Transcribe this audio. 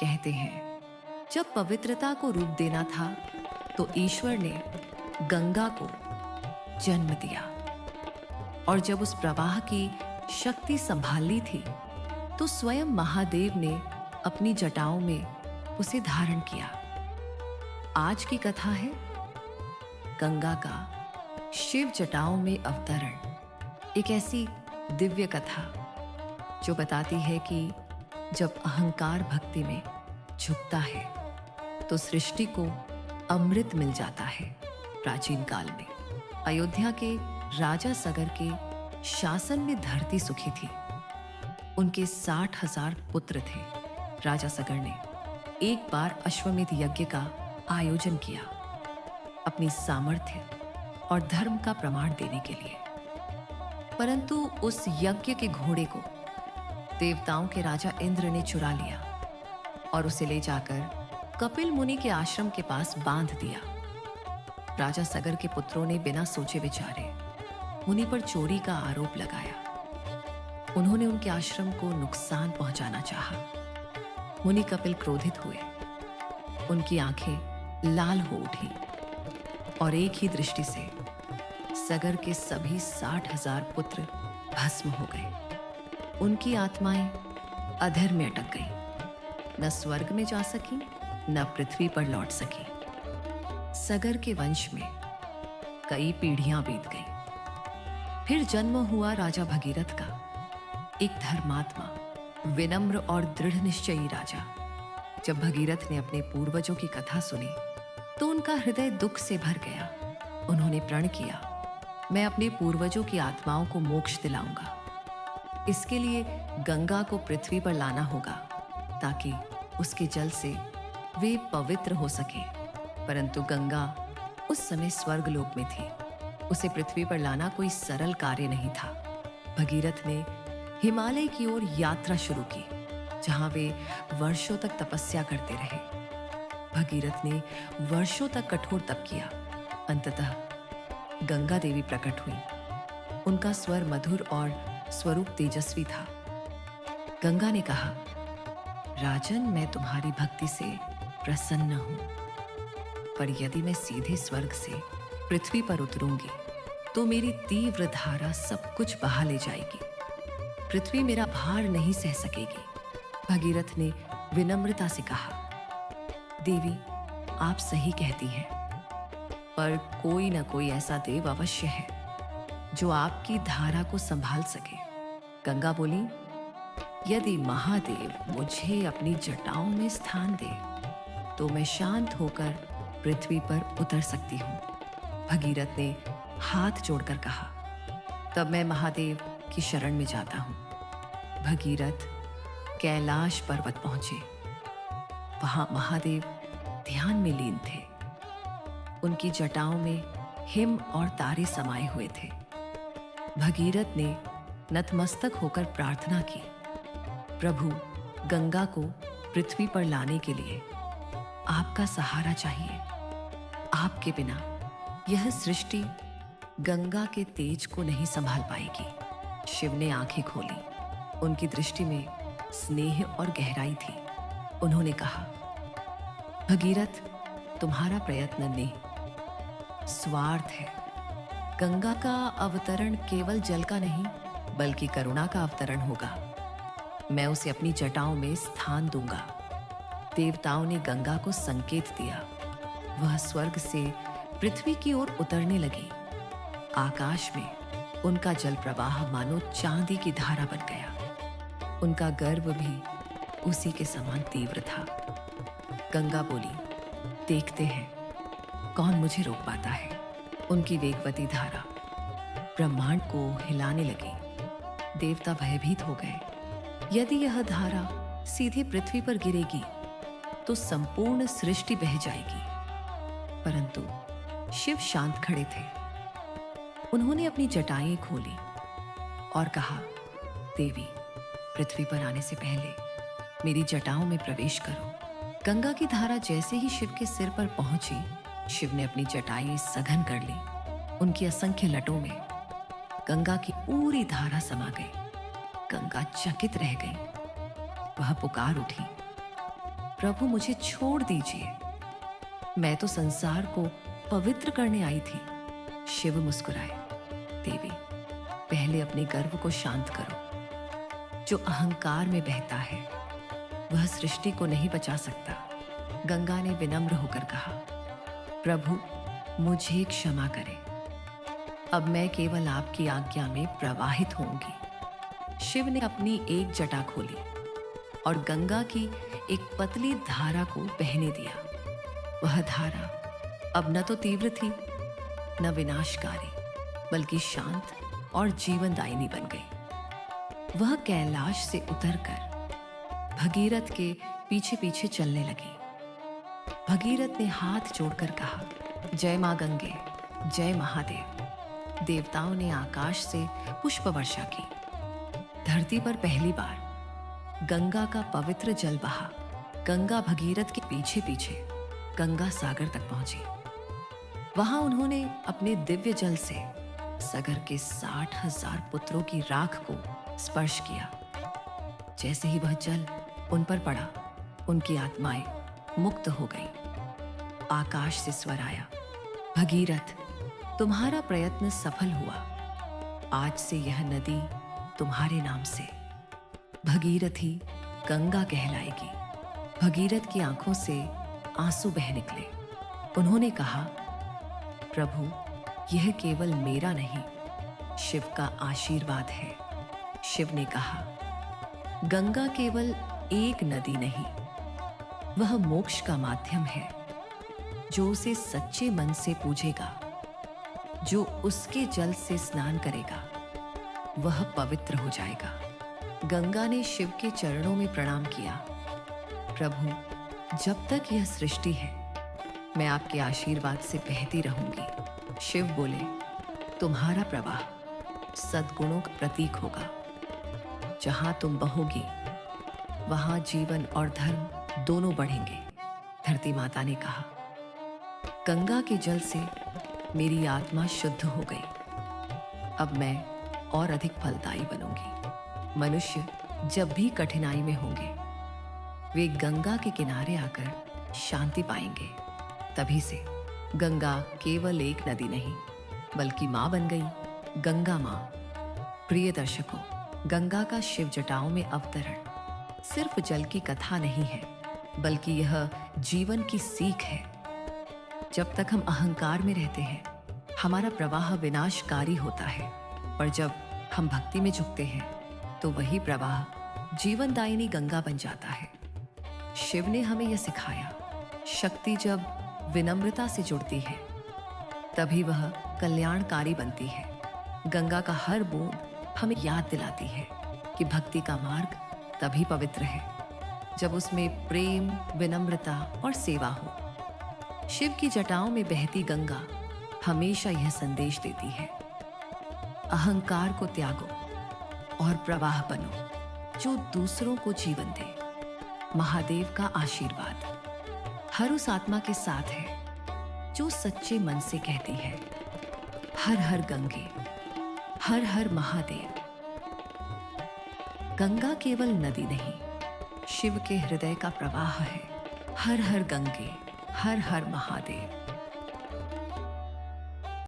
कहते हैं, जब पवित्रता को रूप देना था तो ईश्वर ने गंगा को जन्म दिया, और जब उस प्रवाह की शक्ति संभाली थी तो स्वयं महादेव ने अपनी जटाओं में उसे धारण किया। आज की कथा है गंगा का शिव जटाओं में अवतरण। एक ऐसी दिव्य कथा जो बताती है कि जब अहंकार भक्ति में झुकता है तो सृष्टि को अमृत मिल जाता है। प्राचीन काल में अयोध्या के राजा सगर के शासन में धरती सुखी थी। उनके 60,000 पुत्र थे। राजा सगर ने एक बार अश्वमेध यज्ञ का आयोजन किया, अपनी सामर्थ्य और धर्म का प्रमाण देने के लिए। परंतु उस यज्ञ के घोड़े को देवताओं के राजा इंद्र ने चुरा लिया और उसे ले जाकर कपिल मुनि के आश्रम के पास बांध दिया। राजा सगर के पुत्रों ने बिना सोचे विचारे मुनि पर चोरी का आरोप लगाया। उन्होंने उनके आश्रम को नुकसान पहुंचाना चाहा। मुनि कपिल क्रोधित हुए, उनकी आंखें लाल हो उठी और एक ही दृष्टि से सगर के सभी 60,000 पुत्र भस्म हो गए। उनकी आत्माएं अधर में अटक गई, न स्वर्ग में जा सकी न पृथ्वी पर लौट सकी। सगर के वंश में कई पीढ़ियां बीत गई। फिर जन्म हुआ राजा भगीरथ का, एक धर्मात्मा, विनम्र और दृढ़ निश्चयी राजा। जब भगीरथ ने अपने पूर्वजों की कथा सुनी तो उनका हृदय दुख से भर गया। उन्होंने प्रण किया, मैं अपने पूर्वजों की आत्माओं को मोक्ष दिलाऊंगा। इसके लिए गंगा को पृथ्वी पर लाना होगा ताकि उसके जल से वे पवित्र हो सके। परंतु गंगा उस समय स्वर्गलोक में थी। उसे पृथ्वी पर लाना कोई सरल कार्य नहीं था। भगीरथ ने हिमालय की ओर यात्रा शुरू की, जहां वे वर्षों तक तपस्या करते रहे। भगीरथ ने वर्षों तक कठोर तप किया। अंततः गंगा देवी प्रकट हुई। उनका स्वर मधुर और स्वरूप तेजस्वी था। गंगा ने कहा, राजन, मैं तुम्हारी भक्ति से प्रसन्न हूं, पर यदि मैं सीधे स्वर्ग से पृथ्वी पर उतरूंगी तो मेरी तीव्र धारा सब कुछ बहा ले जाएगी। पृथ्वी मेरा भार नहीं सह सकेगी। भगीरथ ने विनम्रता से कहा, देवी, आप सही कहती हैं, पर कोई न कोई ऐसा देव अवश्य है जो आपकी धारा को संभाल सके। गंगा बोली, यदि महादेव मुझे अपनी जटाओं में स्थान दे तो मैं शांत होकर पृथ्वी पर उतर सकती हूँ। भगीरथ ने हाथ जोड़कर कहा, तब मैं महादेव की शरण में जाता हूँ। भगीरथ कैलाश पर्वत पहुंचे। वहां महादेव ध्यान में लीन थे। उनकी जटाओं में हिम और तारे समाये हुए थे। भगीरथ ने नतमस्तक होकर प्रार्थना की, प्रभु, गंगा को पृथ्वी पर लाने के लिए आपका सहारा चाहिए। आपके बिना यह सृष्टि गंगा के तेज को नहीं संभाल पाएगी। शिव ने आंखें खोली। उनकी दृष्टि में स्नेह और गहराई थी। उन्होंने कहा, भगीरथ, तुम्हारा प्रयत्न ने स्वार्थ है। गंगा का अवतरण केवल जल का नहीं बल्कि करुणा का अवतरण होगा। मैं उसे अपनी जटाओं में स्थान दूंगा। देवताओं ने गंगा को संकेत दिया। वह स्वर्ग से पृथ्वी की ओर उतरने लगी। आकाश में उनका जल प्रवाह मानो चांदी की धारा बन गया। उनका गर्व भी उसी के समान तीव्र था। गंगा बोली, देखते हैं कौन मुझे रोक पाता है। उनकी वेगवती धारा ब्रह्मांड को हिलाने लगी। देवता भयभीत हो गए। यदि यह धारा सीधे पृथ्वी पर गिरेगी तो संपूर्ण सृष्टि बह जाएगी। परंतु शिव शांत खड़े थे। उन्होंने अपनी जटाएं खोली और कहा, देवी, पृथ्वी पर आने से पहले मेरी जटाओं में प्रवेश करो। गंगा की धारा जैसे ही शिव के सिर पर पहुंची, शिव ने अपनी जटाएं सघन कर ली। उनकी असंख्य लटों में गंगा की पूरी धारा समा गई। गंगा चकित रह गई। वह पुकार उठी, प्रभु मुझे छोड़ दीजिए, मैं तो संसार को पवित्र करने आई थी। शिव मुस्कुराए, देवी पहले अपने गर्व को शांत करो। जो अहंकार में बहता है वह सृष्टि को नहीं बचा सकता। गंगा ने विनम्र होकर कहा, प्रभु मुझे क्षमा करें, अब मैं केवल आपकी आज्ञा में प्रवाहित होंगी। शिव ने अपनी एक जटा खोली और गंगा की एक पतली धारा को बहने दिया। वह धारा अब न तो तीव्र थी न विनाशकारी, बल्कि शांत और जीवनदायिनी बन गई। वह कैलाश से उतरकर भगीरथ के पीछे पीछे चलने लगी। भगीरथ ने हाथ जोड़कर कहा, जय मां गंगे, जय महादेव। देवताओं ने आकाश से पुष्प वर्षा की। धरती पर पहली बार गंगा का पवित्र जल बहा। गंगा भगीरथ के पीछे पीछे गंगा सागर तक पहुंची। वहां उन्होंने अपने दिव्य जल से सागर के 60,000 पुत्रों की राख को स्पर्श किया। जैसे ही वह जल उन पर पड़ा, उनकी आत्माएं मुक्त हो गईं। आकाश से स्वर आया, भगीरथ तुम्हारा प्रयत्न सफल हुआ। आज से यह नदी तुम्हारे नाम से भगीरथी गंगा कहलाएगी। भगीरथ की आंखों से आंसू बह निकले। उन्होंने कहा, प्रभु यह केवल मेरा नहीं, शिव का आशीर्वाद है। शिव ने कहा, गंगा केवल एक नदी नहीं, वह मोक्ष का माध्यम है। जो उसे सच्चे मन से पूजेगा, जो उसके जल से स्नान करेगा, वह पवित्र हो जाएगा। गंगा ने शिव के चरणों में प्रणाम किया। प्रभु जब तक यह सृष्टि है, मैं आपके आशीर्वाद से बहती रहूंगी। शिव बोले, तुम्हारा प्रवाह सद्गुणों का प्रतीक होगा। जहां तुम बहोगी वहां जीवन और धर्म दोनों बढ़ेंगे। धरती माता ने कहा, गंगा के जल से मेरी आत्मा शुद्ध हो गई। अब मैं और अधिक फलदायी बनूंगी। मनुष्य जब भी कठिनाई में होंगे, वे गंगा के किनारे आकर शांति पाएंगे। तभी से गंगा केवल एक नदी नहीं, बल्कि मां बन गई, गंगा मां। प्रिय दर्शकों, गंगा का शिव जटाओं में अवतरण सिर्फ जल की कथा नहीं है, बल्कि यह जीवन की सीख है। जब तक हम अहंकार में रहते हैं, हमारा प्रवाह विनाशकारी होता है, पर जब हम भक्ति में झुकते हैं, तो वही प्रवाह जीवनदायिनी गंगा बन जाता है। शिव ने हमें यह सिखाया, शक्ति जब विनम्रता से जुड़ती है, तभी वह कल्याणकारी बनती है। गंगा का हर बूंद हमें याद दिलाती है कि भक्ति का मार्ग तभी पवित्र है जब उसमें प्रेम, विनम्रता और सेवा हो। शिव की जटाओं में बहती गंगा हमेशा यह संदेश देती है, अहंकार को त्यागो और प्रवाह बनो जो दूसरों को जीवन दे। महादेव का आशीर्वाद हर उस आत्मा के साथ है जो सच्चे मन से कहती है, हर हर गंगे, हर हर महादेव। गंगा केवल नदी नहीं, शिव के हृदय का प्रवाह है। हर हर गंगे, हर हर महादेव।